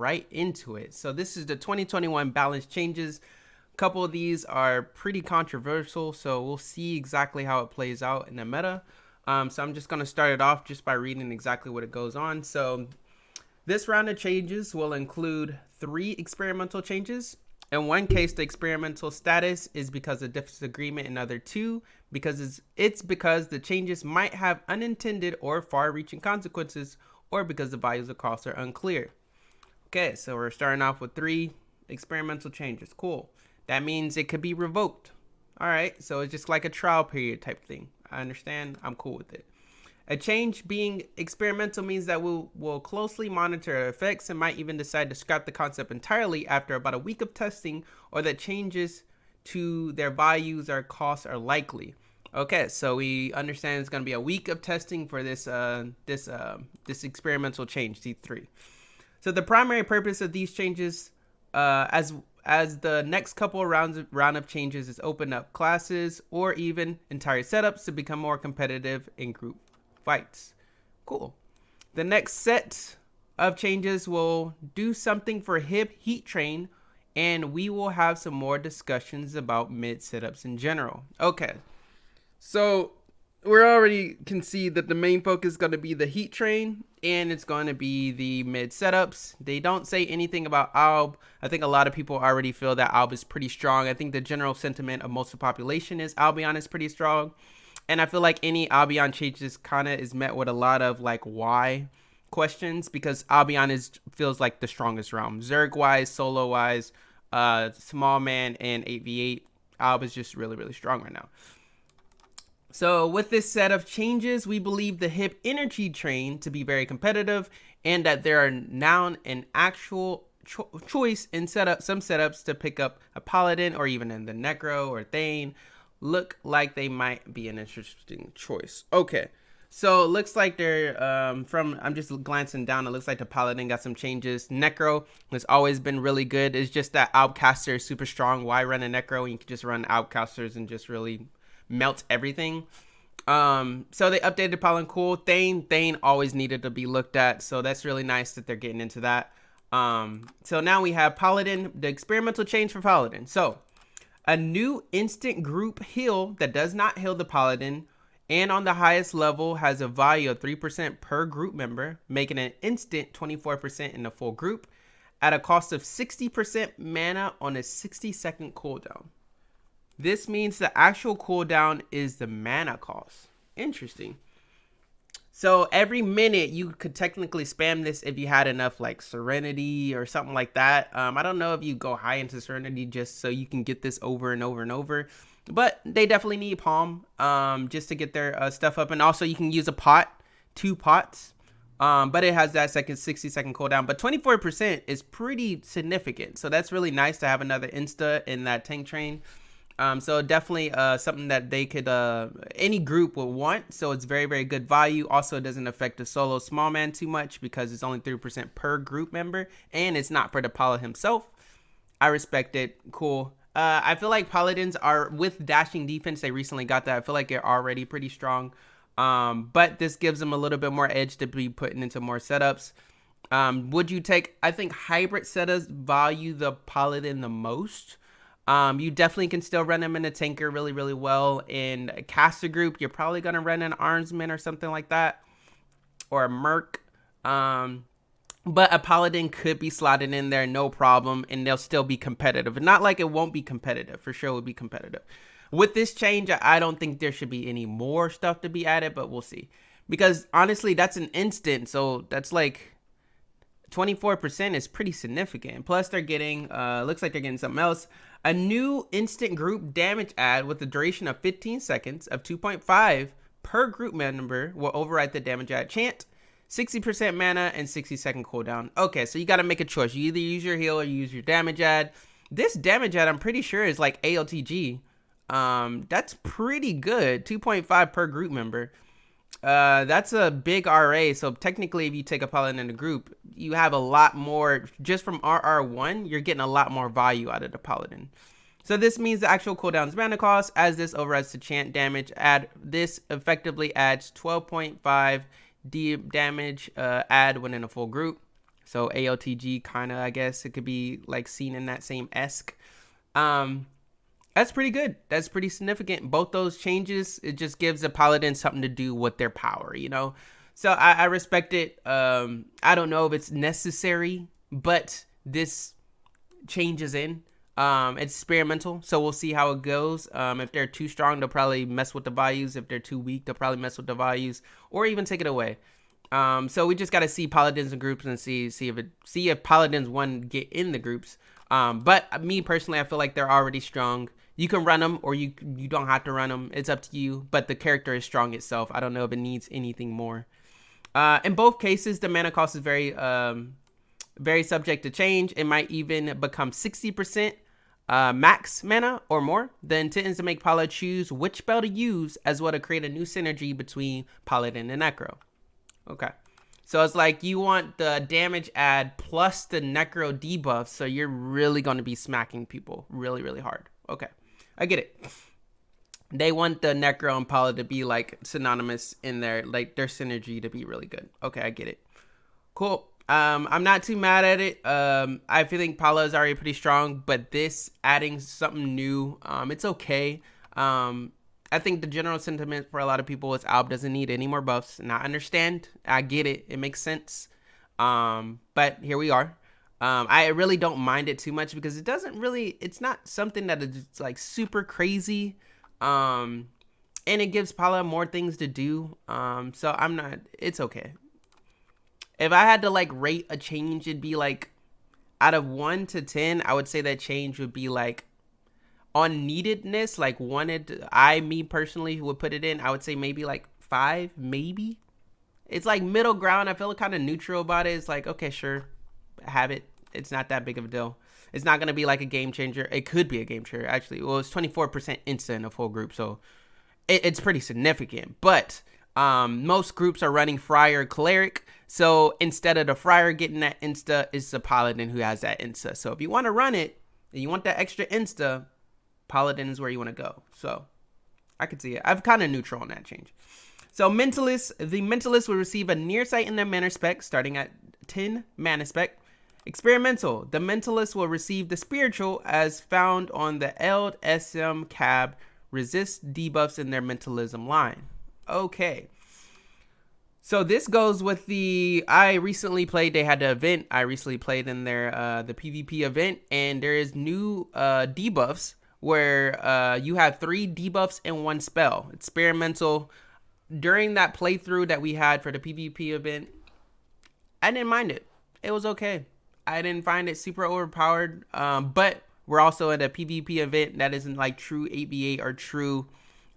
right into it. So this is the 2021 balance changes. A couple of these are pretty controversial, so we'll see exactly how it plays out in the meta. So I'm just going to start it off just by reading exactly what it goes on. So this round of changes will include 3 experimental changes. In one case, the experimental status is because of disagreement. In other 2, because it's because the changes might have unintended or far-reaching consequences, or because the values of costs are unclear. Okay, so we're starting off with 3 experimental changes. Cool. That means it could be revoked. All right, so it's just like a trial period type thing. I understand. I'm cool with it. A change being experimental means that we'll closely monitor effects and might even decide to scrap the concept entirely after about a week of testing, or that changes to their values or costs are likely. Okay, so we understand it's going to be a week of testing for this experimental change, C3. So the primary purpose of these changes, as the next couple of round of changes, is open up classes or even entire setups to become more competitive in group fights. Cool. The next set of changes will do something for hip heat train, and we will have some more discussions about mid setups in general. Okay, so we already can see that the main focus is going to be the heat train, and it's going to be the mid setups. They don't say anything about ALB. I think a lot of people already feel that ALB is pretty strong. I think the general sentiment of most of the population is Albion is pretty strong. And I feel like any Albion changes kind of is met with a lot of like why questions, because Albion feels like the strongest realm. Zerg wise, solo wise, small man, and 8v8. Alb is just really, really strong right now. So with this set of changes, we believe the hip energy train to be very competitive, and that there are now an actual choice in some setups to pick up a Paladin, or even in the Necro or Thane. Look like they might be an interesting choice. Okay, so it looks like they're I'm just glancing down, it looks like the Paladin got some changes. Necro has always been really good. It's just that Outcaster is super strong. Why run a Necro when you can just run Outcasters and just really melt everything? So they updated Paladin. Cool. Thane always needed to be looked at, so that's really nice that they're getting into that. So now we have Paladin, the experimental change for Paladin. So a new instant group heal that does not heal the Paladin, and on the highest level has a value of 3% per group member, making an instant 24% in the full group at a cost of 60% mana on a 60-second cooldown. This means the actual cooldown is the mana cost. Interesting. So every minute you could technically spam this if you had enough like Serenity or something like that. I don't know if you go high into Serenity just so you can get this over and over and over, but they definitely need Palm just to get their stuff up. And also you can use a pot, 2 pots, but it has that 60-second cooldown. But 24% is pretty significant, so that's really nice to have another insta in that tank train. So definitely something that they could any group would want. So it's very, very good value. Also, it doesn't affect the solo small man too much because it's only 3% per group member, and it's not for the Paladin himself. I respect it. Cool. I feel like Paladins are, with dashing defense, they recently got that. I feel like they're already pretty strong. But this gives them a little bit more edge to be putting into more setups. Would you take, I think hybrid setups value the Paladin the most. You definitely can still run them in a tanker really, really well. In a caster group, you're probably going to run an Armsman or something like that, or a Merc. But a Paladin could be slotted in there, no problem, and they'll still be competitive. Not like it won't be competitive. For sure it will be competitive. With this change, I don't think there should be any more stuff to be added, but we'll see. Because honestly, that's an instant, so that's like 24% is pretty significant. Plus they're getting, looks like they're getting something else. A new instant group damage add with a duration of 15 seconds of 2.5 per group member will override the damage add chant. 60% mana and 60-second cooldown. Okay, so you got to make a choice. You either use your heal or you use your damage add. This damage add, I'm pretty sure, is like ALTG. That's pretty good. 2.5 per group member. That's a big RA. So technically, if you take a Paladin in the group, you have a lot more. Just from RR1, you're getting a lot more value out of the Paladin. So this means the actual cooldown's mana cost, as this overrides the chant damage. This effectively adds 12.5 damage add when in a full group. So AOTG kind of, I guess it could be like seen in that same esque. That's pretty good. That's pretty significant. Both those changes, it just gives the Paladin something to do with their power, you know? So I respect it. I don't know if it's necessary, but this changes in. It's experimental, so we'll see how it goes. If they're too strong, they'll probably mess with the values. If they're too weak, they'll probably mess with the values, or even take it away. So we just got to see Paladins in groups and see if Paladins get in the groups. But me personally, I feel like they're already strong. You can run them, or you don't have to run them. It's up to you. But the character is strong itself. I don't know if it needs anything more. In both cases, the mana cost is very subject to change. It might even become 60% max mana or more. The intent is to make Paladin choose which spell to use, as well to create a new synergy between Paladin and Necro. Okay. So it's like you want the damage add plus the Necro debuff, so you're really going to be smacking people really, really hard. Okay. I get it. They want the Necro and Paladin to be like synonymous in their synergy to be really good. Okay, I get it. Cool. I'm not too mad at it. I feel like Paladin is already pretty strong, but this adding something new, it's okay. I think the general sentiment for a lot of people is Alb doesn't need any more buffs, and I understand. I get it. It makes sense. But here we are. I really don't mind it too much because it's not something that is like super crazy. And it gives Paladin more things to do. So it's okay. If I had to like rate a change, it'd be like out of 1 to 10, I would say that change would be like on neededness, like me personally would put it in, I would say maybe like 5, maybe. It's like middle ground. I feel kind of neutral about it. It's like, okay, sure, have it. It's not that big of a deal. It's not going to be like a game changer. It could be a game changer, actually. Well, it's 24% insta in a full group, so it's pretty significant. But most groups are running Friar Cleric, so instead of the Friar getting that insta, it's the Paladin who has that insta. So if you want to run it, and you want that extra insta, Paladin is where you want to go. So I could see it. I'm kind of neutral on that change. So Mentalist, the Mentalist will receive a near sight in their mana spec starting at 10 mana spec. Experimental, the Mentalist will receive the Spiritual as found on the Eld SM Cab resist debuffs in their Mentalism line. Okay. So this goes with I recently played, they had the event. I recently played in their the PvP event, and there is new debuffs where you have 3 debuffs in one spell. Experimental. During that playthrough that we had for the PvP event, I didn't mind it. It was okay. I didn't find it super overpowered. But we're also at a PvP event that isn't like true 8v8 or true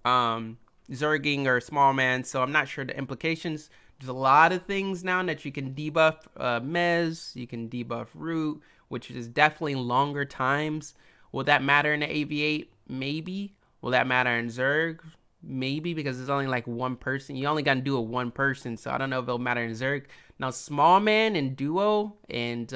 Zerging or small man, so I'm not sure the implications. There's a lot of things now that you can debuff Mez, you can debuff Root, which is definitely longer times. Will that matter in the AV8? Maybe. Will that matter in Zerg? Maybe, because it's only like one person. You only got to do it one person, so I don't know if it'll matter in Zerg. Now, small man and duo and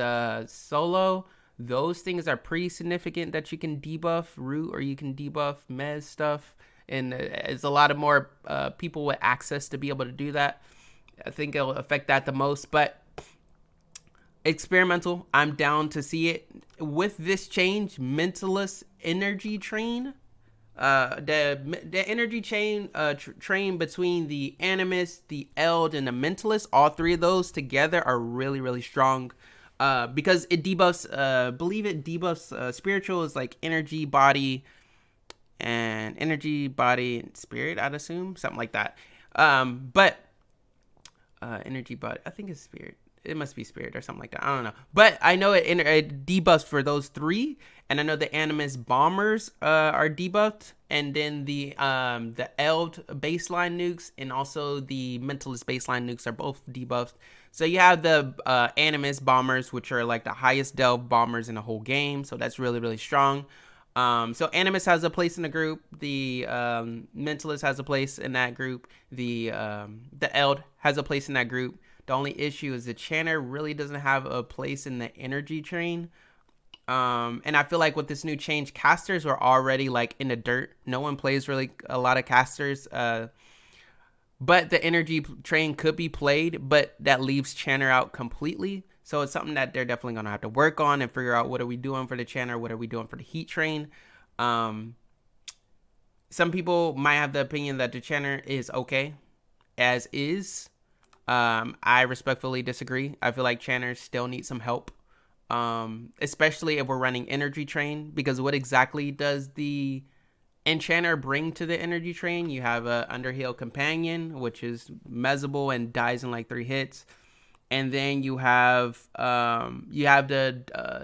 solo, those things are pretty significant that you can debuff Root or you can debuff Mez stuff. And it's a lot of more people with access to be able to do that. I think it'll affect that the most. But experimental, I'm down to see it. With this change, Mentalist Energy Train, the energy chain train between the Animus, the Eld, and the Mentalist, all 3 of those together are really, really strong. Because it debuffs, Spiritual is like energy, body, and energy, body, and spirit, I'd assume, something like that. But energy, body, I think it's spirit. It must be spirit or something like that. I don't know. But I know it debuffs for those 3, and I know the Animus bombers are debuffed, and then the Eld baseline nukes and also the Mentalist baseline nukes are both debuffed. So you have the Animus bombers, which are like the highest delve bombers in the whole game. So that's really, really strong. So Animus has a place in the group. The Mentalist has a place in that group. The Eld has a place in that group. The only issue is the Chanter really doesn't have a place in the energy train. And I feel like with this new change, casters were already like in the dirt. No one plays really a lot of casters. But the energy train could be played, but that leaves Chanter out completely. So it's something that they're definitely going to have to work on and figure out what are we doing for the Chanter, what are we doing for the Heat Train. Some people might have the opinion that the Chanter is okay as is. I respectfully disagree. I feel like Chanters still need some help, especially if we're running Energy Train, because what exactly does the Enchanter bring to the Energy Train? You have a Underhill Companion, which is mezzable and dies in like 3 hits. And then you have the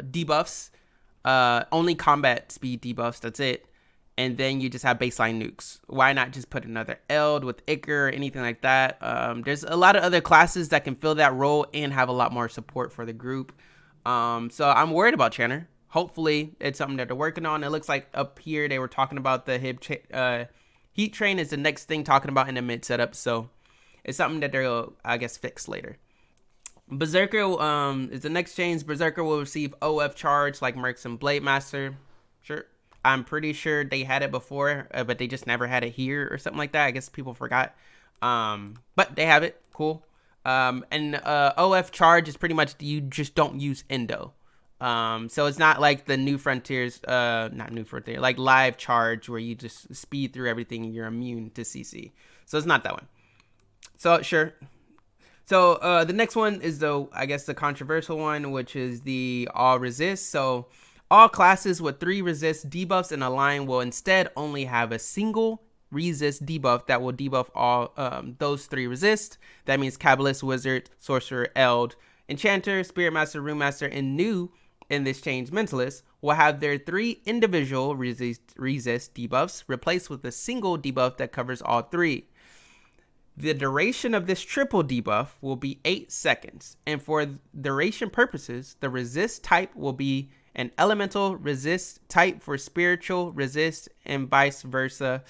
debuffs, only combat speed debuffs. That's it. And then you just have baseline nukes. Why not just put another Eld with Icar or anything like that? There's a lot of other classes that can fill that role and have a lot more support for the group. So I'm worried about Chanter. Hopefully it's something that they're working on. It looks like up here they were talking about the Heat Train is the next thing talking about in the mid setup. So it's something that they'll, I guess, fix later. Berserker is the next change. Berserker will receive OF charge like Mercs and Blade Master. Sure. I'm pretty sure they had it before, but they just never had it here or something like that. I guess people forgot. But they have it. Cool. And OF charge is pretty much you just don't use Endo. So it's not like the New Frontiers, not New Frontier, like live charge where you just speed through everything and you're immune to CC. So it's not that one. So sure. So the next one is I guess the controversial one, which is the all resist. So all classes with 3 resist debuffs in a line will instead only have a single resist debuff that will debuff all those 3 resist. That means Cabalist, Wizard, Sorcerer, Eld, Enchanter, Spirit Master, Rune Master, and new in this change Mentalist will have their 3 individual resist debuffs replaced with a single debuff that covers all 3. The duration of this triple debuff will be 8 seconds, and for duration purposes, the resist type will be an elemental resist type for spiritual resist, and vice versa.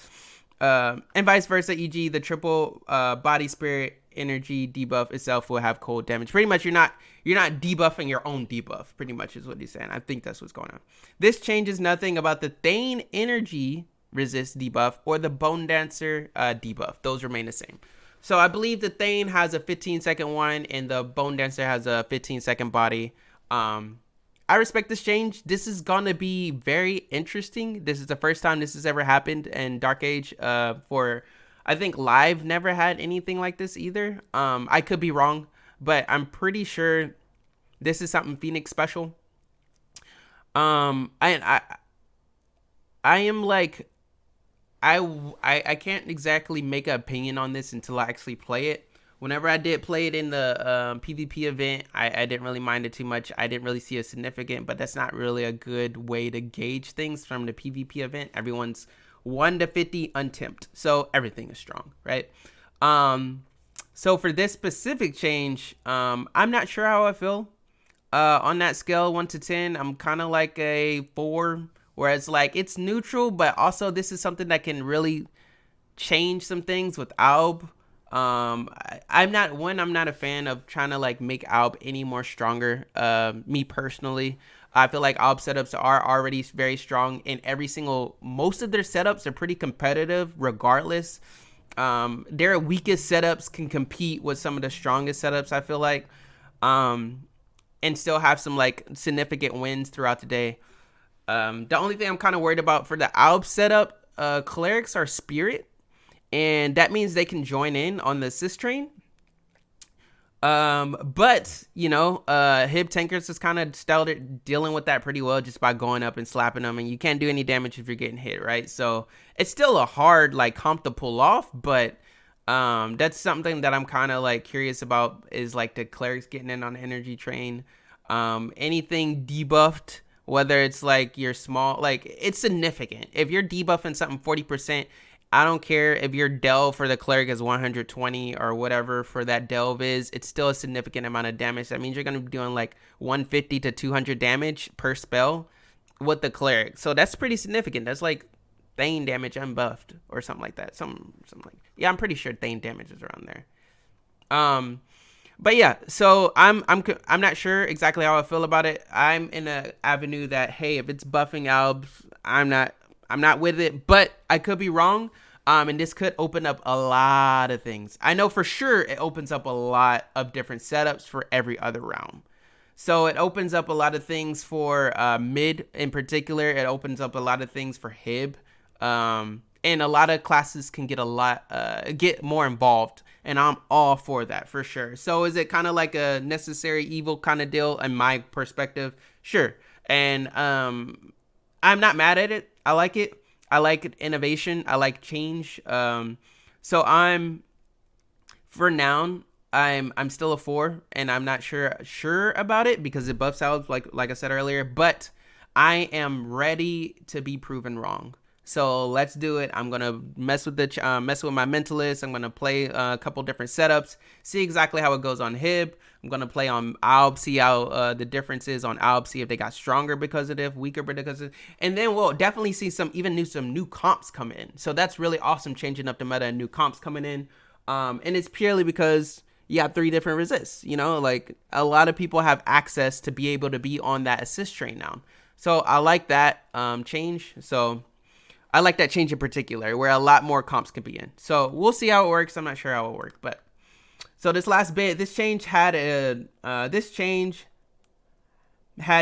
E.g., the triple body spirit energy debuff itself will have cold damage. Pretty much, you're not debuffing your own debuff. Pretty much is what he's saying. I think that's what's going on. This changes nothing about the Thane energy resist debuff or the Bone Dancer debuff. Those remain the same. So I believe the Thane has a 15-second one and the Bone Dancer has a 15-second body. I respect this change. This is going to be very interesting. This is the first time this has ever happened in Dark Age. I think Live never had anything like this either. I could be wrong, but I'm pretty sure this is something Phoenix special. I am like, I can't exactly make an opinion on this until I actually play it. Whenever I did play it in the PvP event, I didn't really mind it too much. I didn't really see it significant, but that's not really a good way to gauge things from the PvP event. Everyone's 1 to 50 untipped, so everything is strong, right? So for this specific change, I'm not sure how I feel. On that scale 1 to 10, I'm kind of like a 4. Whereas, like, it's neutral, but also this is something that can really change some things with Alb. I'm not a fan of trying to, like, make Alb any more stronger. Me personally, I feel like Alb setups are already very strong, and most of their setups are pretty competitive regardless. Their weakest setups can compete with some of the strongest setups, I feel like, and still have some, like, significant wins throughout the day. The only thing I'm kind of worried about for the Alb setup, clerics are spirit, and that means they can join in on the assist train. But you know, Hib Tankers is kind of dealing with that pretty well just by going up and slapping them, and you can't do any damage if you're getting hit, right? So it's still a hard like comp to pull off, but that's something that I'm kind of like curious about is like the clerics getting in on the energy train. Anything debuffed, whether it's like you're small, like it's significant. If you're debuffing something 40%, I don't care if your delve for the cleric is 120 or whatever for that delve is, it's still a significant amount of damage. That means you're going to be doing like 150 to 200 damage per spell with the cleric. So that's pretty significant. That's like Thane damage unbuffed or something like that. Something like, yeah, I'm pretty sure Thane damage is around there. But yeah, so I'm not sure exactly how I feel about it. I'm in an avenue that, hey, if it's buffing Albs, I'm not with it, but I could be wrong. And this could open up a lot of things. I know for sure it opens up a lot of different setups for every other realm. So it opens up a lot of things for mid in particular. It opens up a lot of things for Hib. And a lot of classes can get more involved. And I'm all for that for sure. So is it kind of like a necessary evil kind of deal in my perspective? Sure. And I'm not mad at it. I like it. I like innovation. I like change. So for now, I'm still a 4, and I'm not sure about it because it buffs out like I said earlier. But I am ready to be proven wrong. So let's do it. I'm gonna mess with my Mentalist. I'm gonna play a couple different setups, see exactly how it goes on Hib. I'm gonna play on Alb, see how the difference is on Alb, see if they got stronger because of it, weaker because of it, and then we'll definitely see some new comps come in. So that's really awesome, changing up the meta and new comps coming in. And it's purely because you have 3 different resists. You know, like a lot of people have access to be able to be on that assist train now. So I like that change. So I like that change in particular, where a lot more comps can be in. So we'll see how it works. I'm not sure how it will work, but so this last bit, this change had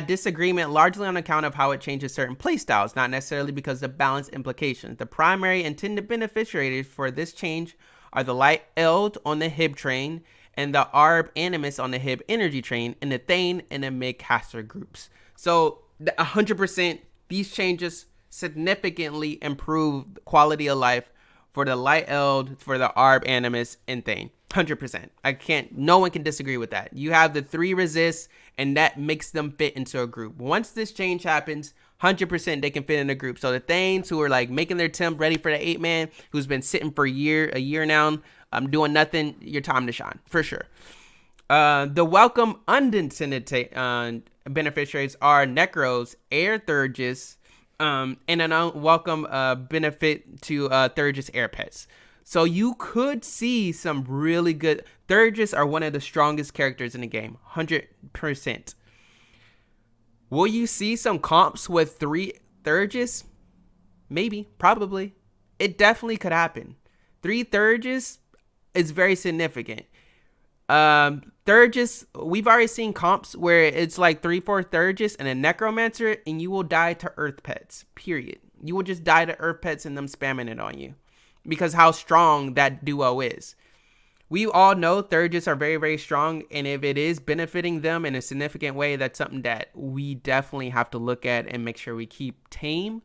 disagreement largely on account of how it changes certain playstyles, not necessarily because of balance implications. The primary intended beneficiaries for this change are the Light Eld on the Hib train and the Arb Animus on the Hib energy train, and the Thane and the mid caster groups. So 100% these changes significantly improve quality of life for the Light Eld, for the Arb Animus, and Thane. 100%. No one can disagree with that. You have the 3 resists, and that makes them fit into a group. Once this change happens, 100% they can fit in a group. So the Thanes who are like making their temp ready for the 8-man, who's been sitting for a year now, doing nothing, your time to shine, for sure. The welcome unintended beneficiaries are Necros, Air Thurgis, and an unwelcome benefit to Thurgis Air Pets. So you could see some really good... Thurgis are one of the strongest characters in the game, 100%. Will you see some comps with 3 Thurgis? Maybe, probably. It definitely could happen. 3 Thurgis is very significant. Thurgis, we've already seen comps where it's like 3-4 Thurgis and a Necromancer, and you will die to Earth Pets, period. You will just die to Earth Pets and them spamming it on you, because how strong that duo is. We all know Thurgis are very, very strong, and if it is benefiting them in a significant way, that's something that we definitely have to look at and make sure we keep tame.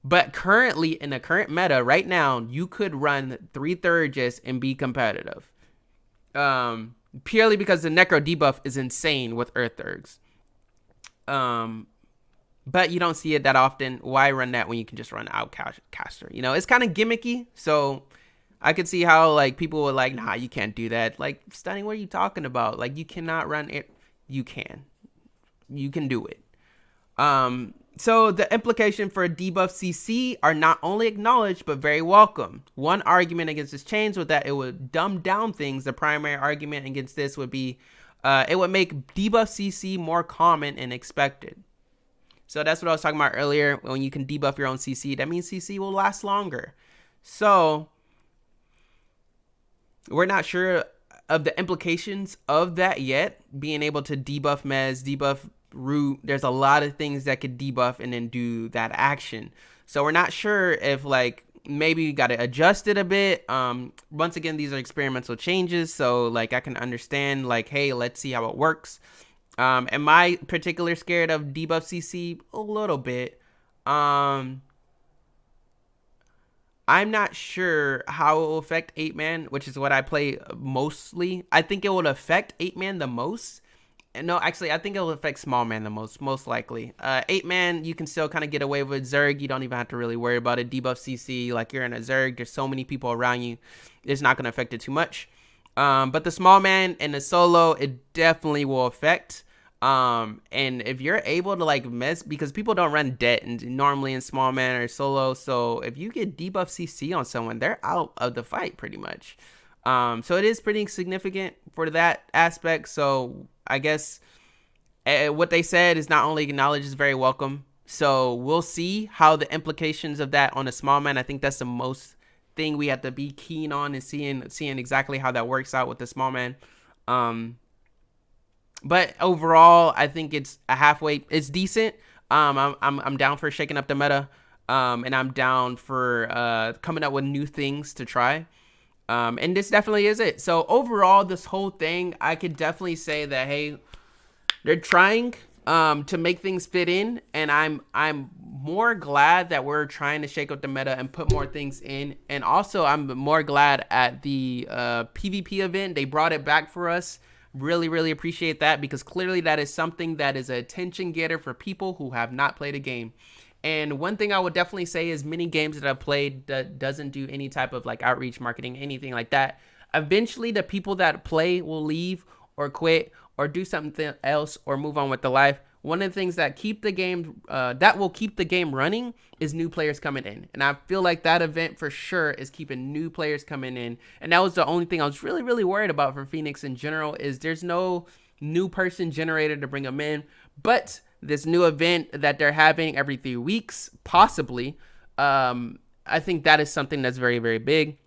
But currently, in the current meta, right now, you could run 3 Thurgis and be competitive. Purely because the Necro debuff is insane with Earth Thurgs. But you don't see it that often. Why run that when you can just run Outcaster? You know, it's kind of gimmicky, so I could see how like people were like, nah, you can't do that. Like, Stunning, what are you talking about? Like, you cannot run it. You can do it. So the implication for debuff CC are not only acknowledged, but very welcome. One argument against this change was that it would dumb down things. The primary argument against this would be, it would make debuff CC more common and expected. So that's what I was talking about earlier. When you can debuff your own CC, that means CC will last longer. So we're not sure of the implications of that yet. Being able to debuff Mez, debuff Root, there's a lot of things that could debuff and then do that action. So we're not sure if like maybe you got to adjust it a bit. Once again, these are experimental changes, so like I can understand like, hey, let's see how it works. Am I particularly scared of debuff CC? A little bit. I'm not sure how it will affect 8-man, which is what I play mostly. I think it will affect 8-man the most. No, actually, I think it will affect small man the most likely. 8-man, you can still kind of get away with Zerg. You don't even have to really worry about it. Debuff CC, like you're in a Zerg, there's so many people around you, it's not going to affect it too much. But the small man and the solo, it definitely will affect. And if you're able to like mess, because people don't run debt normally in small man or solo, so if you get debuff CC on someone, they're out of the fight pretty much. So it is pretty significant for that aspect. So I guess what they said is not only acknowledged, is very welcome. So we'll see how the implications of that on a small man. I think that's the most thing we have to be keen on, and seeing exactly how that works out with the small man. But overall, I think it's a halfway. It's decent. I'm down for shaking up the meta, and I'm down for coming up with new things to try. And this definitely is it. So overall, this whole thing, I could definitely say that, hey, they're trying to make things fit in, and I'm more glad that we're trying to shake up the meta and put more things in. And also, I'm more glad at the PvP event, they brought it back for us. Really appreciate that, because clearly that is something that is an attention getter for people who have not played a game. And one thing I would definitely say is many games that I've played that doesn't do any type of like outreach marketing, anything like that. Eventually, the people that play will leave or quit or do something else or move on with the life. One of the things that keep the game that will keep the game running is new players coming in, and I feel like that event for sure is keeping new players coming in. And that was the only thing I was really worried about for Phoenix in general, is there's no new person generator to bring them in. But this new event that they're having every 3 weeks, possibly, I think that is something that's very big.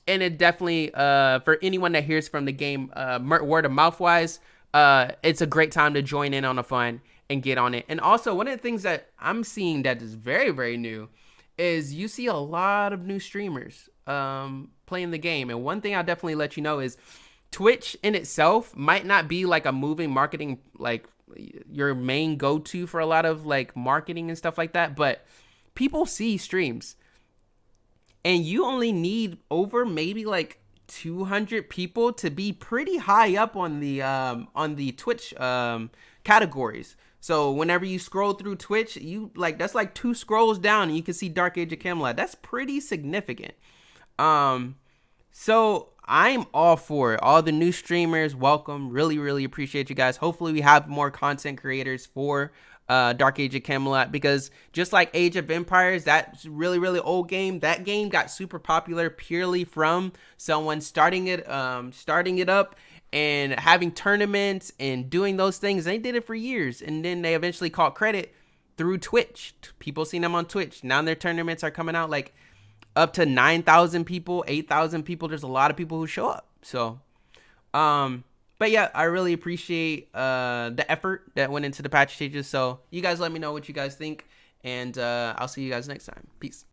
And it definitely, for anyone that hears from the game, word of mouth wise, it's a great time to join in on the fun and get on it. And also, one of the things that I'm seeing that is very new is you see a lot of new streamers playing the game. And one thing I'll definitely let you know is Twitch in itself might not be like a moving marketing, like your main go-to for a lot of like marketing and stuff like that, but people see streams, and you only need over maybe like 200 people to be pretty high up on the Twitch categories. So whenever you scroll through Twitch, you like, that's like 2 scrolls down and you can see Dark Age of Camelot. That's pretty significant. So I'm all for it. All the new streamers, welcome. Really appreciate you guys. Hopefully we have more content creators for Dark Age of Camelot, because just like Age of Empires, that's really old game. That game got super popular purely from someone starting it up and having tournaments and doing those things. They did it for years, and then they eventually caught credit through Twitch. People seen them on Twitch. Now their tournaments are coming out like up to 9,000 people, 8,000 people. There's a lot of people who show up. So, but yeah, I really appreciate the effort that went into the patch changes. So you guys let me know what you guys think, and I'll see you guys next time. Peace.